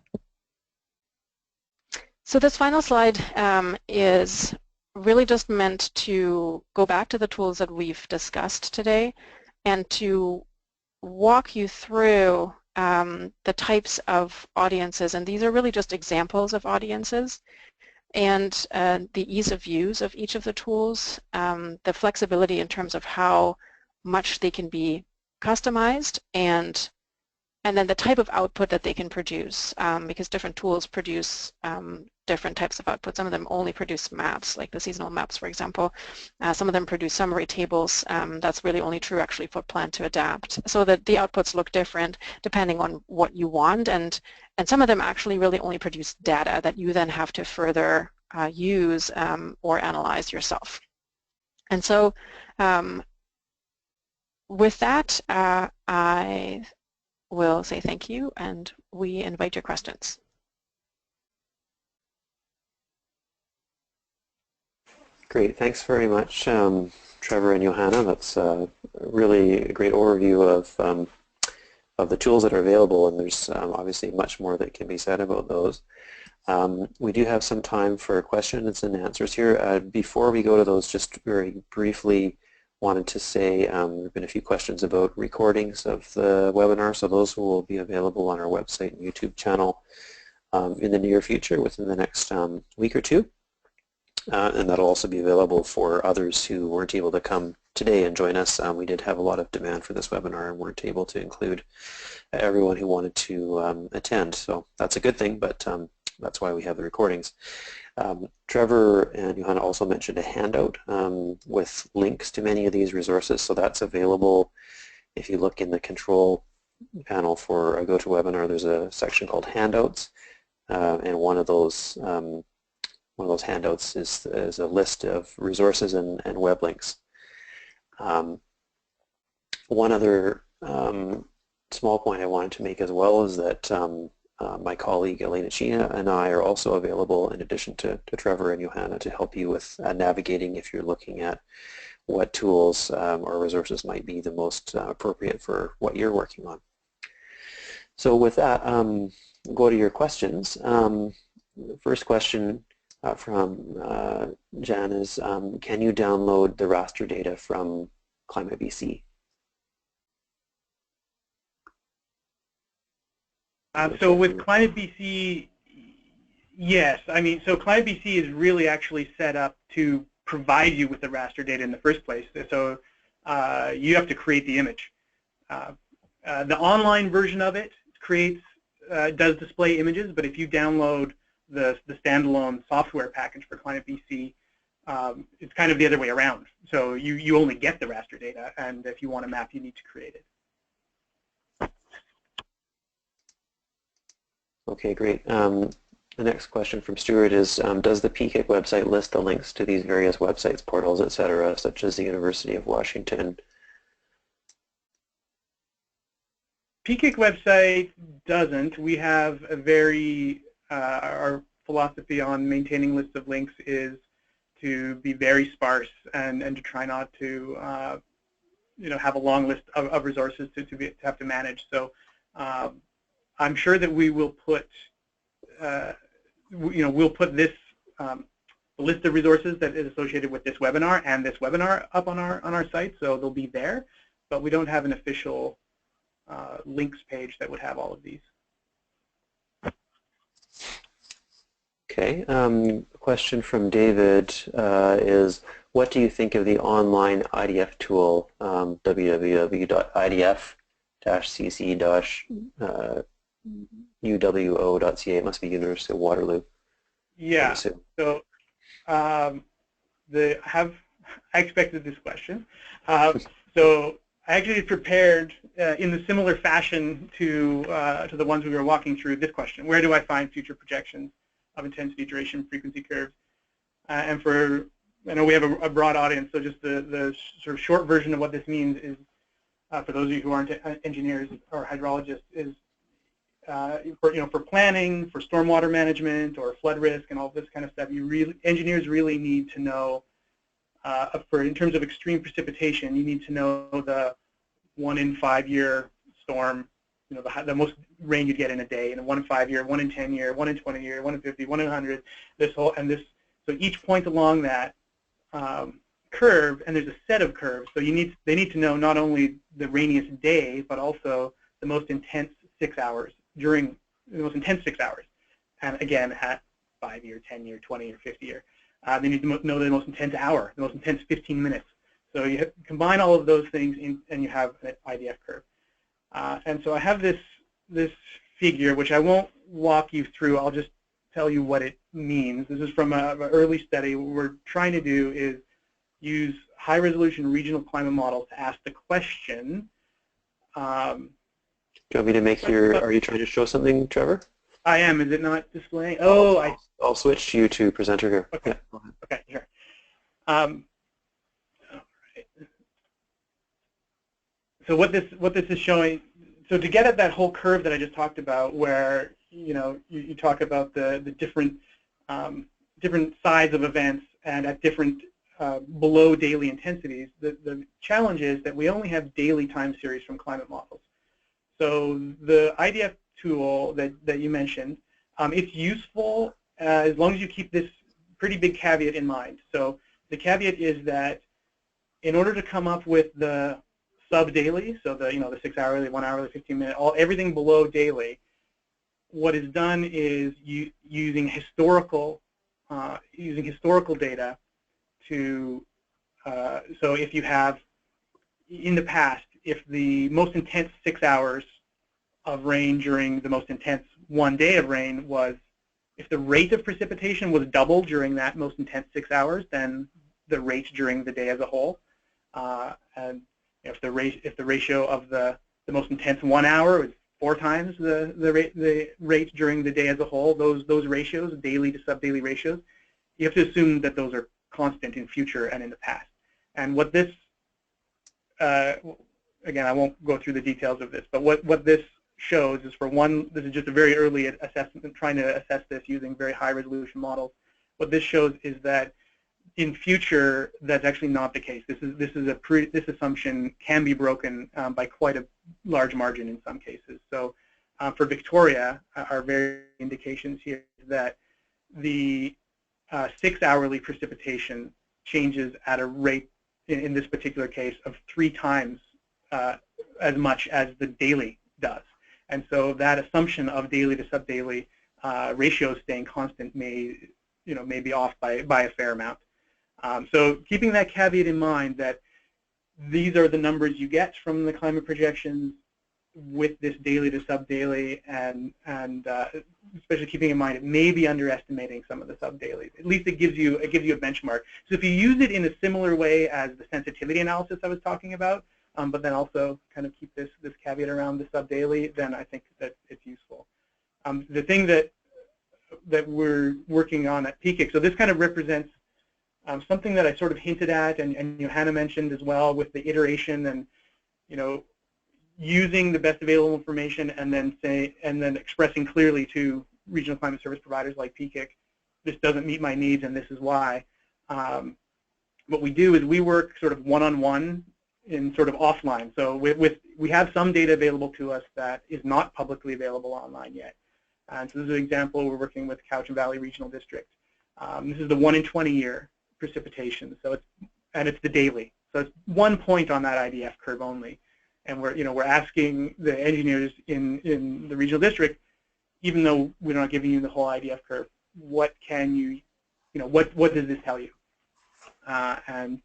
So this final slide is really just meant to go back to the tools that we've discussed today and to walk you through the types of audiences, and these are really just examples of audiences, and the ease of use of each of the tools, the flexibility in terms of how much they can be customized, and then the type of output that they can produce, because different tools produce different types of output. Some of them only produce maps, like the seasonal maps, for example. Some of them produce summary tables. That's really only true actually for Plan to Adapt. So that the outputs look different depending on what you want, and some of them actually really only produce data that you then have to further use or analyze yourself. And so with that, I will say thank you, and we invite your questions. Great, thanks very much, Trevor and Johanna. That's really a great overview of the tools that are available, and there's obviously much more that can be said about those. We do have some time for questions and answers here. Before we go to those, just very briefly wanted to say there have been a few questions about recordings of the webinar, so those will be available on our website and YouTube channel in the near future, within the next week or two. And that'll also be available for others who weren't able to come today and join us. We did have a lot of demand for this webinar and weren't able to include everyone who wanted to attend, so that's a good thing, but that's why we have the recordings. Trevor and Johanna also mentioned a handout with links to many of these resources, so that's available. If you look in the control panel for a GoToWebinar, there's a section called handouts, and one of those handouts is a list of resources and web links. One other small point I wanted to make as well is that my colleague Elena China and I are also available, in addition to Trevor and Johanna, to help you with navigating if you're looking at what tools or resources might be the most appropriate for what you're working on. So with that, go to your questions. First question from Jan is, can you download the raster data from ClimateBC? So with ClimateBC, yes. I mean, so ClimateBC is really actually set up to provide you with the raster data in the first place. So you have to create the image. The online version of it does display images, but if you download the standalone software package for ClimateBC, it's kind of the other way around. So you only get the raster data, and if you want a map, you need to create it. Okay, great. The next question from Stuart is, does the PKIC website list the links to these various websites, portals, etc., such as the University of Washington? PKIC website doesn't. We have a very, our philosophy on maintaining lists of links is to be very sparse and to try not to have a long list of resources to have to manage. So I'm sure that we will put, we'll put this list of resources that is associated with this webinar and this webinar up on our site, so they'll be there. But we don't have an official links page that would have all of these. Okay. Question from David is, what do you think of the online IDF tool, www.idf-cc-uwo.ca? It must be University of Waterloo. Yeah. So I expected this question. So I actually prepared in the similar fashion to the ones we were walking through this question. Where do I find future projections of intensity, duration, frequency curves? And I know we have a broad audience, so just the sort of short version of what this means is, for those of you who aren't engineers or hydrologists, is for planning, for stormwater management or flood risk and all this kind of stuff, engineers really need to know, in terms of extreme precipitation, you need to know the 1 in 5 year storm, the most rain you get in a day, and 1 in 5 year, 1 in 10 year, 1 in 20 year, 1 in 50, 1 in 100, so each point along that curve, and there's a set of curves, so they need to know not only the rainiest day, but also the most intense 6 hours during the most intense 6 hours, and again at 5 year, 10 year, 20 or 50 year. They need to know the most intense hour, the most intense 15 minutes. So you combine all of those things and you have an IDF curve. And so I have this figure, which I won't walk you through. I'll just tell you what it means. This is from an early study. What we're trying to do is use high-resolution regional climate models to ask the question. Do you want me to make are you trying to show something, Trevor? I am. Is it not displaying? I'll switch you to presenter here. Okay. Yeah. Okay, sure. All right. So what this is showing, so to get at that whole curve that I just talked about, where you talk about the different sides of events and at different below daily intensities, the challenge is that we only have daily time series from climate models. So the IDF tool that you mentioned, it's useful as long as you keep this pretty big caveat in mind. So the caveat is that in order to come up with the sub-daily, so the 6 hourly, 1 hourly, 15-minute, everything below daily, what is done is using historical data to, so if you have, in the past, if the most intense 6 hours of rain during the most intense 1 day of rain was, if the rate of precipitation was double during that most intense 6 hours, then the rate during the day as a whole, and if the ratio of the most intense 1 hour was 4 times the rate during the day as a whole, those ratios, daily to sub-daily ratios, you have to assume that those are constant in future and in the past. And what this, again, I won't go through the details of this, but what this shows is, for one, this is just a very early assessment, trying to assess this using very high resolution models. What this shows is that in future, that's actually not the case. This assumption can be broken by quite a large margin in some cases. So for Victoria, our very indications here is that the 6 hourly precipitation changes at a rate, in this particular case, of 3 times as much as the daily does. And so that assumption of daily to sub-daily ratios staying constant may be off by a fair amount. So keeping that caveat in mind, that these are the numbers you get from the climate projections with this daily to sub-daily, and especially keeping in mind it may be underestimating some of the sub-dailies. At least it gives you a benchmark. So if you use it in a similar way as the sensitivity analysis I was talking about, but then also kind of keep this caveat around the sub-daily, then I think that it's useful. The thing that we're working on at PCIC, so this kind of represents something that I sort of hinted at, and Johanna mentioned as well, with the iteration and using the best available information, and then expressing clearly to regional climate service providers like PCIC, this doesn't meet my needs and this is why. What we do is we work sort of one-on-one in sort of offline. So we have some data available to us that is not publicly available online yet. And so this is an example. We're working with Cowichan Valley Regional District. This is the 1 in 20 year precipitation. So it's the daily. So it's 1 point on that IDF curve only. And we're asking the engineers in the regional district, even though we're not giving you the whole IDF curve, what can you, what does this tell you? And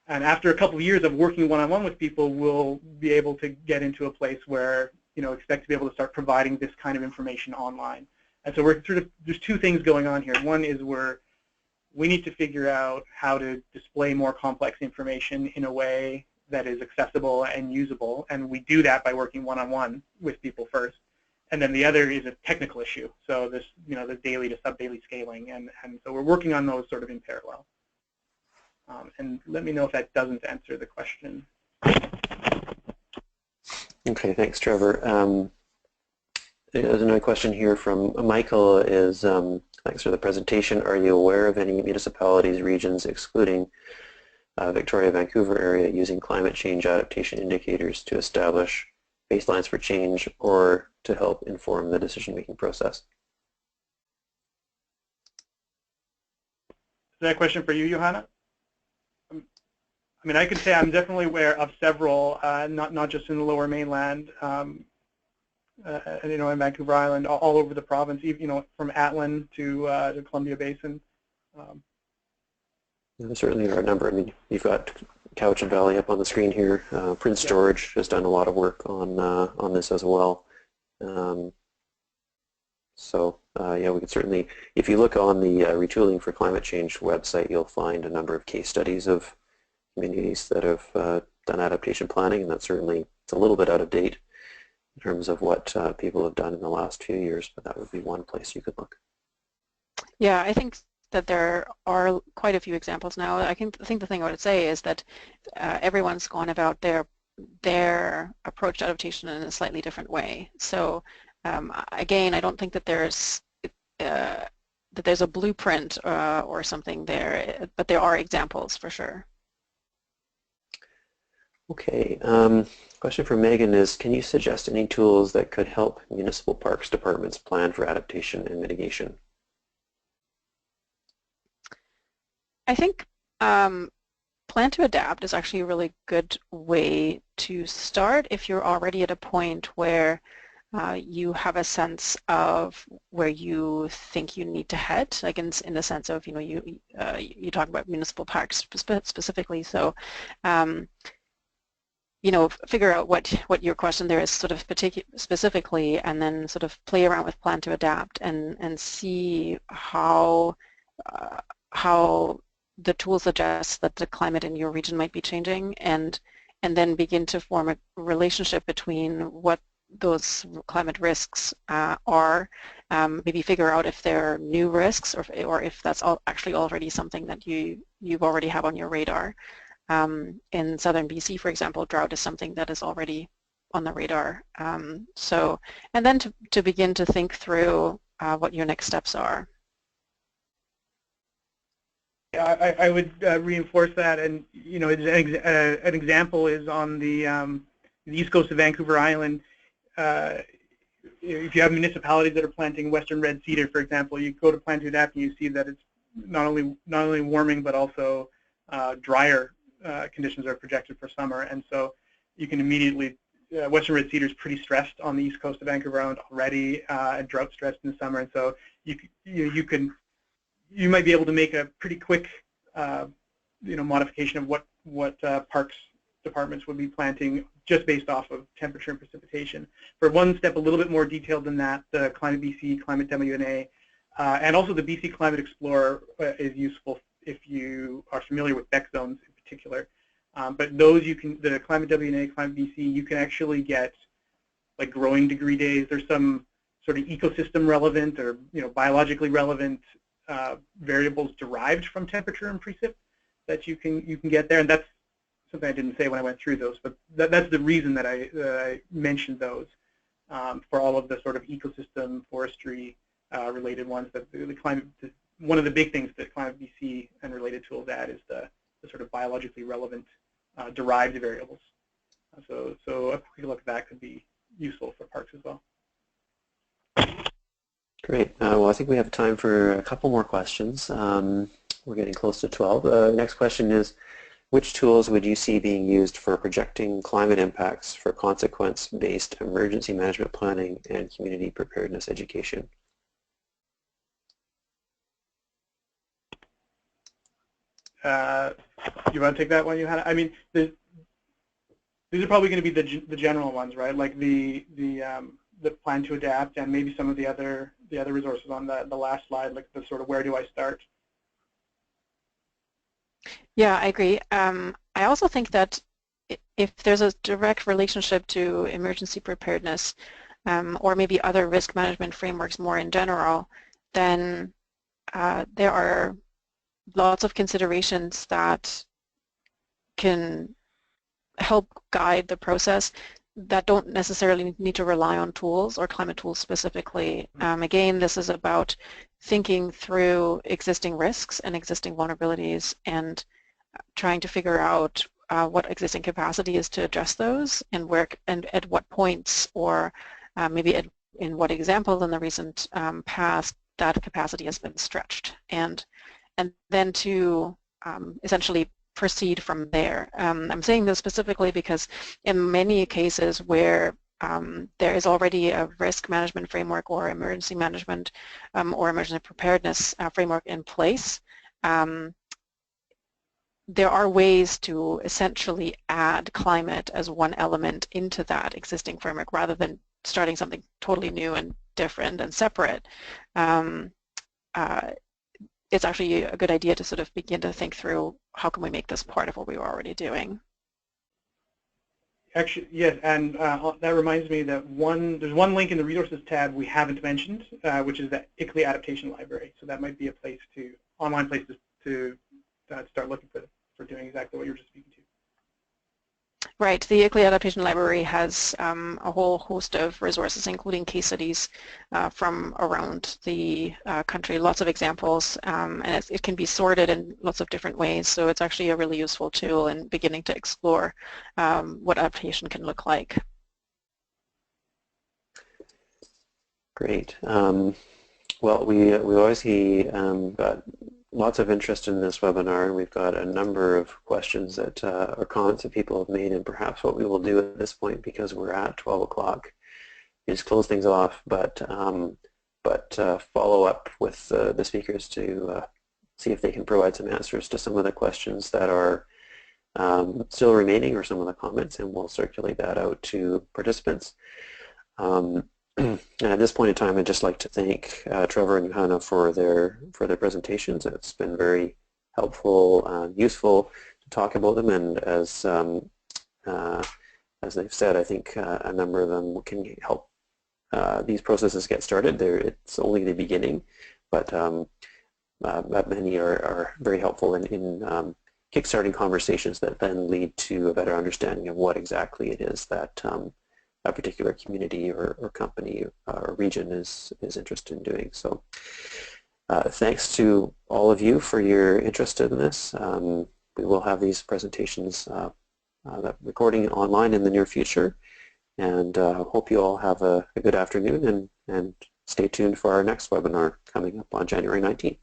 after a couple of years of working one-on-one with people, we'll be able to get into a place where, expect to be able to start providing this kind of information online. And so there's two things going on here. One is we need to figure out how to display more complex information in a way that is accessible and usable, and we do that by working one-on-one with people first. And then the other is a technical issue. So this, the daily to sub-daily scaling, and so we're working on those sort of in parallel. And let me know if that doesn't answer the question. Okay, thanks, Trevor. There's another question here from Michael is, thanks for the presentation. Are you aware of any municipalities, regions, excluding Victoria, Vancouver area, using climate change adaptation indicators to establish baselines for change or to help inform the decision-making process? Is that a question for you, Johanna? I mean, I can say I'm definitely aware of several, not just in the Lower Mainland, in Vancouver Island, all over the province, even, from Atlin to the Columbia Basin. There certainly are a number. I mean, you've got Cowichan Valley up on the screen here. Prince George has done a lot of work on this as well. Yeah, we could certainly, if you look on the Retooling for Climate Change website, you'll find a number of case studies of communities that have done adaptation planning, and that's certainly, it's a little bit out of date in terms of what people have done in the last few years, but that would be one place you could look. Yeah, I think that there are quite a few examples now. I think the thing I would say is that everyone's gone about their approach to adaptation in a slightly different way. So again, I don't think that there's a blueprint or something there, but there are examples for sure. Okay, question for Megan is, can you suggest any tools that could help municipal parks departments plan for adaptation and mitigation? I think Plan to Adapt is actually a really good way to start if you're already at a point where you have a sense of where you think you need to head, like in the sense of, you talk about municipal parks specifically, so figure out what your question there is sort of specifically, and then sort of play around with Plan to Adapt and see how the tools suggest that the climate in your region might be changing, and then begin to form a relationship between what those climate risks are, maybe figure out if they're new risks or if that's actually already something that you've already have on your radar. In southern BC, for example, drought is something that is already on the radar. And then to begin to think through what your next steps are. Yeah, I would reinforce that, and an example is on the east coast of Vancouver Island. If you have municipalities that are planting western red cedar, for example, you go to Plan to Adapt and you see that it's not only warming but also drier conditions are projected for summer, and so you can immediately, western red cedar is pretty stressed on the east coast of Vancouver Island already, and drought stressed in the summer, and so you might be able to make a pretty quick modification of what parks departments would be planting just based off of temperature and precipitation. For one step a little bit more detailed than that, the Climate BC, ClimateWNA, and also the BC Climate Explorer is useful if you are familiar with BEC zones in particular. But those the ClimateWNA, Climate BC, you can actually get like growing degree days. There's some sort of ecosystem relevant or biologically relevant variables derived from temperature and precip that you can get there, and that's something I didn't say when I went through those, but that's the reason that I mentioned those for all of the sort of ecosystem forestry related ones. That one of the big things that Climate BC and related tools add is the sort of biologically relevant derived variables. So a quick look at that could be useful for parks as well. Great. Well, I think we have time for a couple more questions. We're getting close to 12. Next question is, which tools would you see being used for projecting climate impacts for consequence-based emergency management planning and community preparedness education? you want to take that one, Johanna? I mean, these are probably going to be the general ones, right? Like the plan to adapt, and maybe some of the other resources on the last slide, like the sort of where do I start? Yeah, I agree. I also think that if there's a direct relationship to emergency preparedness, or maybe other risk management frameworks more in general, then there are lots of considerations that can help guide the process that don't necessarily need to rely on tools or climate tools specifically. Again, this is about thinking through existing risks and existing vulnerabilities and trying to figure out what existing capacity is to address those and where and at what points, or maybe in what examples in the recent past that capacity has been stretched, and then to essentially proceed from there. I'm saying this specifically because in many cases where there is already a risk management framework or emergency management or emergency preparedness framework in place, there are ways to essentially add climate as one element into that existing framework rather than starting something totally new and different and separate. It's actually a good idea to sort of begin to think through how can we make this part of what we were already doing. Actually, yes, and that reminds me that there's one link in the resources tab we haven't mentioned, which is the ICLEI adaptation library. So that might be a place online place to start looking for doing exactly what you were just speaking to. Right, the ICLEI adaptation library has a whole host of resources, including case studies from around the country, lots of examples, and it can be sorted in lots of different ways, so it's actually a really useful tool in beginning to explore what adaptation can look like. Great. Well, we obviously got lots of interest in this webinar, and we've got a number of questions that or comments that people have made, and perhaps what we will do at this point, because we're at 12 o'clock, is close things off, but follow up with the speakers to see if they can provide some answers to some of the questions that are still remaining, or some of the comments, and we'll circulate that out to participants. And at this point in time, I'd just like to thank Trevor and Johanna for their presentations. It's been very helpful, useful to talk about them, and as they've said, I think a number of them can help these processes get started. It's only the beginning, but many are very helpful in kickstarting conversations that then lead to a better understanding of what exactly it is that a particular community or company or region is interested in doing. So thanks to all of you for your interest in this. We will have these presentations recording online in the near future, and hope you all have a good afternoon, and stay tuned for our next webinar coming up on January 19th.